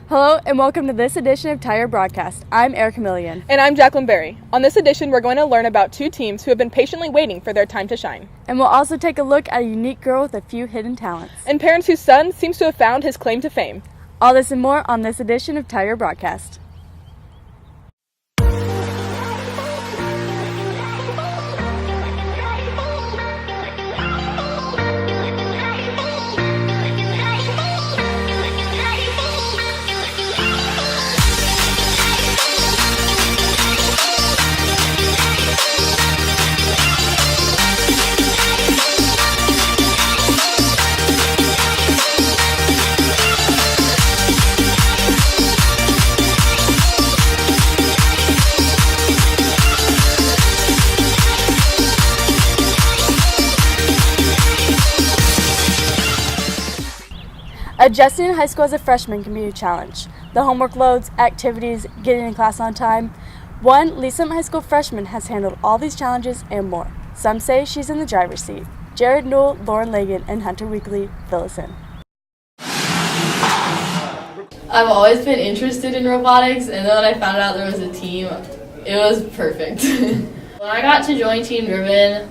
Hello and welcome to this edition of Tire Broadcast. I'm Erica Millian. And I'm Jacqueline Berry. On this edition, we're going to learn about two teams who have been patiently waiting for their time to shine. And we'll also take a look at a unique girl with a few hidden talents. And parents whose son seems to have found his claim to fame. All this and more on this edition of Tire Broadcast. Adjusting in high school as a freshman can be a challenge. The homework loads, activities, getting in class on time. One Lee Summit High School freshman has handled all these challenges and more. Some say she's in the driver's seat. Jared Newell, Lauren Lagan, and Hunter Weekly fill us in. I've always been interested in robotics, and then when I found out there was a team, it was perfect. When I got to join Team Driven,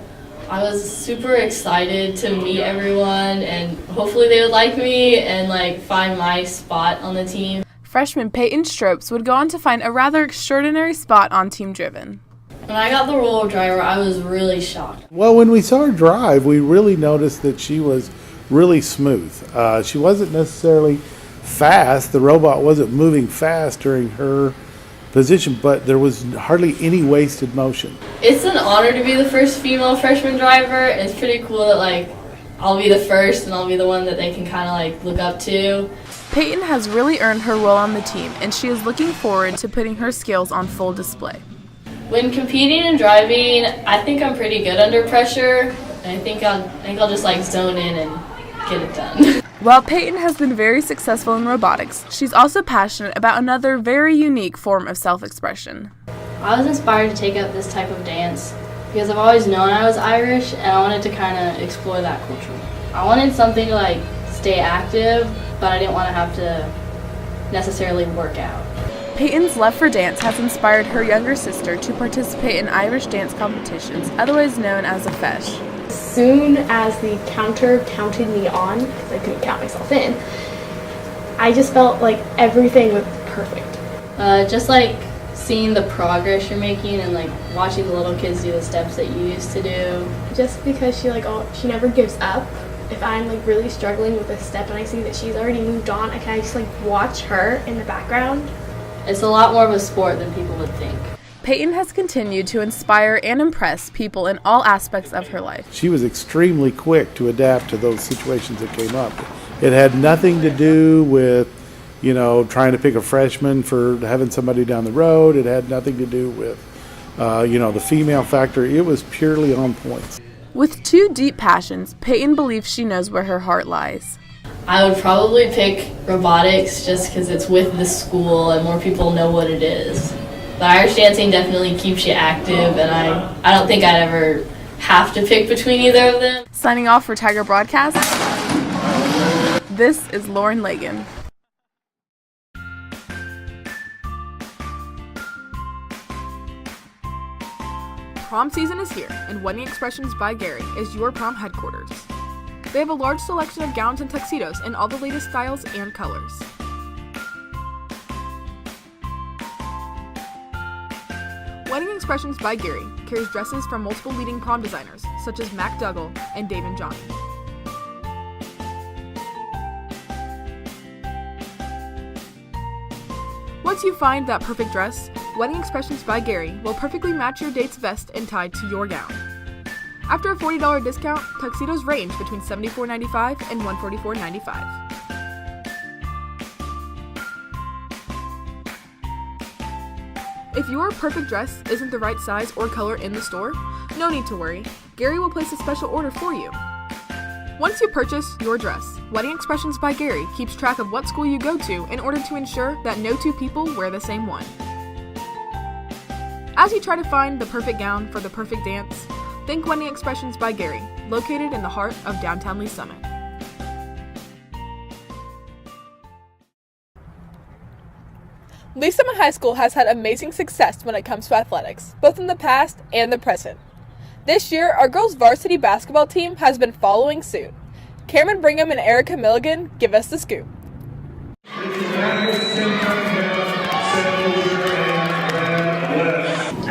I was super excited to meet everyone, and hopefully they would like me and find my spot on the team. Freshman Peyton Stropes would go on to find a rather extraordinary spot on Team Driven. When I got the role of driver, I was really shocked. Well, when we saw her drive, we really noticed that she was really smooth. She wasn't necessarily fast. The robot wasn't moving fast during her position, but there was hardly any wasted motion. It's an honor to be the first female freshman driver. It's pretty cool that I'll be the first and I'll be the one that they can kind of look up to. Peyton has really earned her role on the team, and she is looking forward to putting her skills on full display. When competing and driving, I think I'm pretty good under pressure. And I think I'll just zone in and get it done. While Peyton has been very successful in robotics, she's also passionate about another very unique form of self-expression. I was inspired to take up this type of dance because I've always known I was Irish, and I wanted to kind of explore that culture. I wanted something to stay active, but I didn't want to have to necessarily work out. Peyton's love for dance has inspired her younger sister to participate in Irish dance competitions, otherwise known as a feis. As soon as the counter counted me on, because I couldn't count myself in, I just felt like everything was perfect. Just seeing the progress you're making and watching the little kids do the steps that you used to do. Just because she never gives up. If I'm really struggling with a step and I see that she's already moved on, I can just watch her in the background. It's a lot more of a sport than people would think. Peyton has continued to inspire and impress people in all aspects of her life. She was extremely quick to adapt to those situations that came up. It had nothing to do with, trying to pick a freshman for having somebody down the road. It had nothing to do with, the female factor. It was purely on points. With two deep passions, Peyton believes she knows where her heart lies. I would probably pick robotics just because it's with the school and more people know what it is. The Irish dancing definitely keeps you active, and I don't think I'd ever have to pick between either of them. Signing off for Tiger Broadcast, this is Lauren Lagan. Prom season is here, and Wedding Expressions by Gary is your prom headquarters. They have a large selection of gowns and tuxedos in all the latest styles and colors. Wedding Expressions by Gary carries dresses from multiple leading prom designers, such as Mac Duggal and Dave and Johnny. Once you find that perfect dress, Wedding Expressions by Gary will perfectly match your date's vest and tie to your gown. After a $40 discount, tuxedos range between $74.95 and $144.95. If your perfect dress isn't the right size or color in the store, no need to worry. Gary will place a special order for you. Once you purchase your dress, Wedding Expressions by Gary keeps track of what school you go to in order to ensure that no two people wear the same one. As you try to find the perfect gown for the perfect dance, think Wedding Expressions by Gary, located in the heart of downtown Lee Summit. Lee Summit High School has had amazing success when it comes to athletics, both in the past and the present. This year, our girls' varsity basketball team has been following suit. Cameron Brigham and Erica Milligan give us the scoop.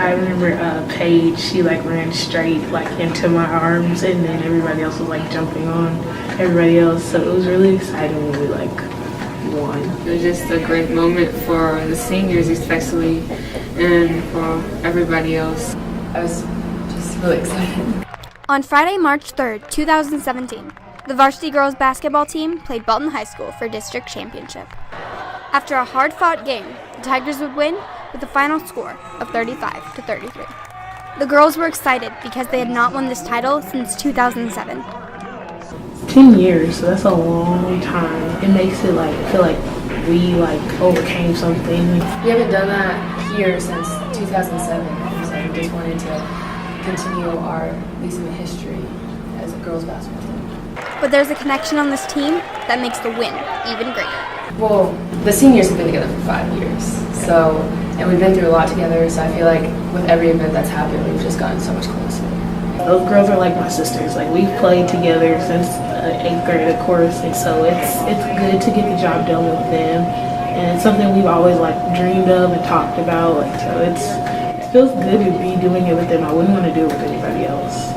I remember Paige, she ran straight into my arms, and then everybody else was jumping on everybody else, so it was really exciting when we won. It was just a great moment for the seniors especially, and for everybody else. I was just really excited. On Friday, March 3rd, 2017, the varsity girls basketball team played Belton High School for district championship. After a hard-fought game, the Tigers would win with a final score of 35-33. The girls were excited because they had not won this title since 2007. 10 years, so that's a long time. It makes it feel like we overcame something. We haven't done that here since 2007, so we just wanted to continue our Lee Summit history as a girls basketball team. But there's a connection on this team that makes the win even greater. Well, the seniors have been together for 5 years, and we've been through a lot together, so I feel like with every event that's happened, we've just gotten so much closer. Those girls are like my sisters. We've played together since 8th grade, of course, and so it's good to get the job done with them, and it's something we've always dreamed of and talked about. So it feels good to be doing it with them. I wouldn't want to do it with anybody else.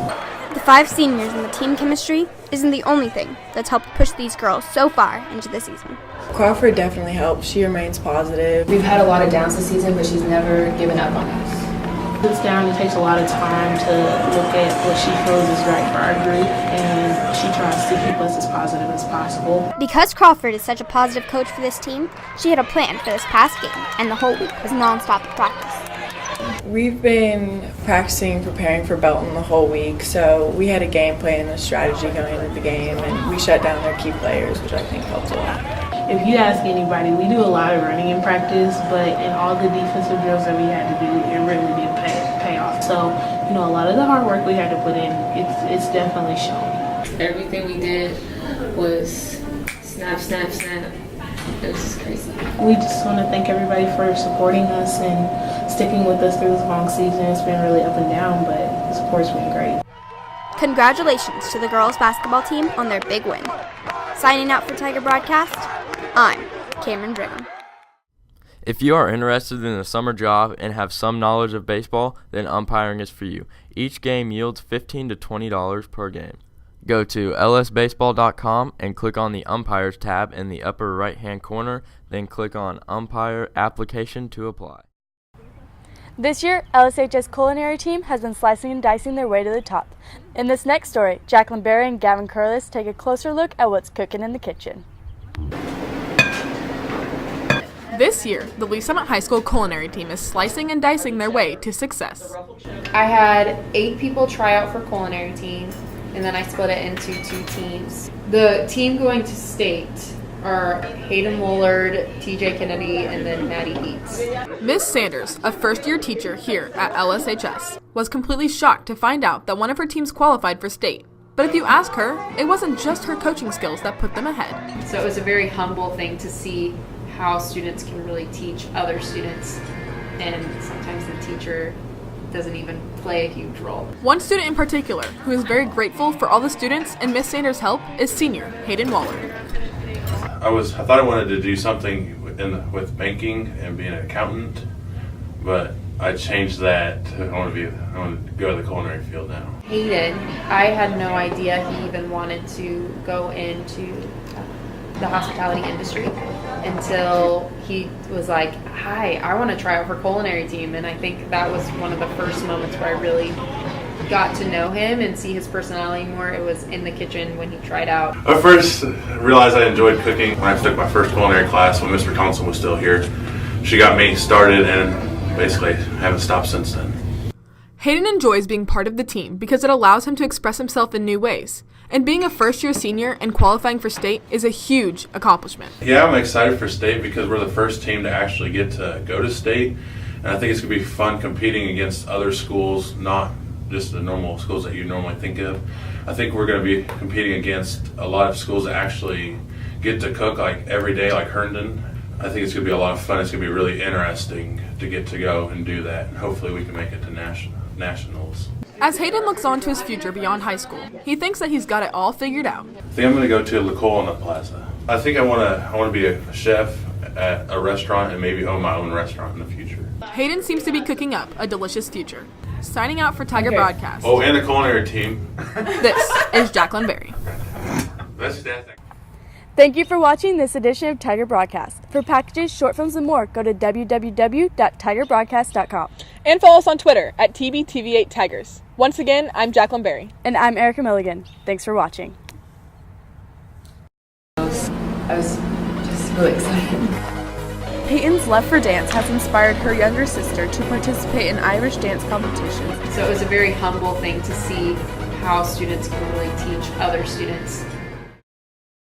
The 5 seniors and the team chemistry isn't the only thing that's helped push these girls so far into the season. Crawford definitely helps. She remains positive. We've had a lot of downs this season, but she's never given up on us. Sits down and takes a lot of time to look at what she feels is right for our group, and she tries to keep us as positive as possible. Because Crawford is such a positive coach for this team, she had a plan for this past game, and the whole week was non-stop practice. We've been preparing for Belton the whole week, so we had a game plan and a strategy going into the game, and we shut down their key players, which I think helped a lot. If you ask anybody, we do a lot of running in practice, but in all the defensive drills that we had to do, it really did pay off. So, a lot of the hard work we had to put in, it's definitely shown. Everything we did was snap, snap, snap. It was just crazy. We just want to thank everybody for supporting us and sticking with us through this long season. It's been really up and down, but the support's been great. Congratulations to the girls basketball team on their big win. Signing out for Tiger Broadcast, I'm Cameron Brigham. If you are interested in a summer job and have some knowledge of baseball, then umpiring is for you. Each game yields $15 to $20 per game. Go to lsbaseball.com and click on the Umpires tab in the upper right-hand corner, then click on Umpire Application to apply. This year, LSH's culinary team has been slicing and dicing their way to the top. In this next story, Jacqueline Berry and Gavin Curlis take a closer look at what's cooking in the kitchen. This year, the Lee Summit High School culinary team is slicing and dicing their way to success. I had 8 people try out for culinary team, and then I split it into 2 teams. The team going to state are Hayden Woolard, TJ Kennedy, and then Maddie Eats. Miss Sanders, a first-year teacher here at LSHS, was completely shocked to find out that one of her teams qualified for state. But if you ask her, it wasn't just her coaching skills that put them ahead. So it was a very humble thing to see how students can really teach other students, and sometimes the teacher doesn't even play a huge role. One student in particular who is very grateful for all the students and Miss Sanders' help is senior Hayden Waller. I thought I wanted to do something with banking and being an accountant, but I changed that to I want to go to the culinary field now. Hayden, I had no idea he even wanted to go into the hospitality industry until he was like, hi, I want to try out for culinary team. And I think that was one of the first moments where I really got to know him and see his personality more. It was in the kitchen when he tried out. I first realized I enjoyed cooking when I took my first culinary class when Mr. Thompson was still here. She got me started and basically haven't stopped since then. Hayden enjoys being part of the team because it allows him to express himself in new ways. And being a first-year senior and qualifying for state is a huge accomplishment. Yeah, I'm excited for state because we're the first team to actually get to go to state. And I think it's going to be fun competing against other schools, not just the normal schools that you normally think of. I think we're going to be competing against a lot of schools that actually get to cook like every day, like Herndon. I think it's going to be a lot of fun. It's going to be really interesting to get to go and do that. And hopefully we can make it to nationals. As Hayden looks on to his future beyond high school, he thinks that he's got it all figured out. I think I'm going to go to La Colonna Plaza. I think I want to be a chef at a restaurant and maybe own my own restaurant in the future. Hayden seems to be cooking up a delicious future. Signing out for Tiger Broadcast. Oh, and a culinary team. This is Jacqueline Berry. That's that. Thank you for watching this edition of Tiger Broadcast. For packages, short films, and more, go to www.tigerbroadcast.com. And follow us on Twitter at TBTV8Tigers. Once again, I'm Jacqueline Berry. And I'm Erica Milligan. Thanks for watching. I was just really excited. Peyton's love for dance has inspired her younger sister to participate in Irish dance competitions. So it was a very humble thing to see how students can really teach other students